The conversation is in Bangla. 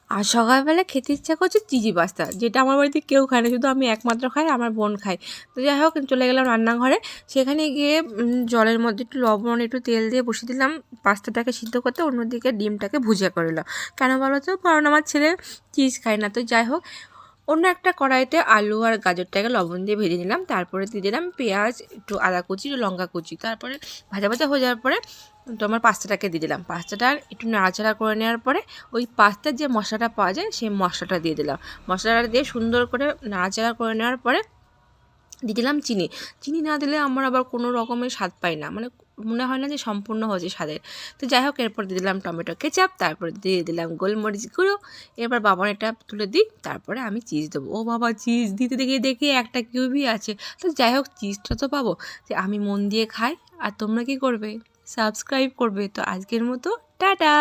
আর সকালবেলা খেতে ইচ্ছা করছে চিজি পাস্তা, যেটা আমার বাড়িতে কেউ খায় না, শুধু আমি একমাত্র খাই, আমার বোন খায়। তো যাই হোক চলে গেলাম রান্নাঘরে। সেখানে গিয়ে জলের মধ্যে একটু লবণ একটু তেল দিয়ে বসিয়ে দিলাম পাস্তাটাকে সিদ্ধ করতে, অন্যদিকে ডিমটাকে ভুজিয়া করে নিলাম। কেন বলো তো, কারণ আমার ছেলে চিজ খায় না। তো যাই হোক অন্য একটা কড়াইতে আলু আর গাজরটাকে লবণ দিয়ে ভেজে নিলাম, তারপরে দিয়ে দিলাম পেঁয়াজ, একটু আদা কুচি, একটু লঙ্কা কুচি। তারপরে ভাজা ভাজা হয়ে যাওয়ার পরে তো আমার পাস্তাটাকে দিয়ে দিলাম। পাস্তাটা একটু নাড়াচাড়া করে নেওয়ার পরে ওই পাস্তার যে মশলাটা পাওয়া যায় সেই মশলাটা দিয়ে দিলাম। মশলাটা দিয়ে সুন্দর করে নাড়াচাড়া করে নেওয়ার পরে দিয়ে দিলাম চিনি। চিনি না দিলে আমার আবার কোনো রকমের স্বাদ পাই না, মানে মনে হয় না যে সম্পূর্ণ হয়েছে স্বাদের। তো যাই হোক এরপর দিয়ে দিলাম টমেটো কেচাপ, তারপরে দিয়ে দিলাম গোলমরিচ গুঁড়ো। এরপর বাবার এটা তুলে দিই, তারপরে আমি চিজ দেবো। ও বাবা, চিজ দিতে দেখি একটা কিউবই আছে। তো যাই হোক চিজটা তো পাবো, যে আমি মন দিয়ে খাই। আর তোমরা কী করবে? সাবস্ক্রাইব করবে। তো আজকের মতো টাটা।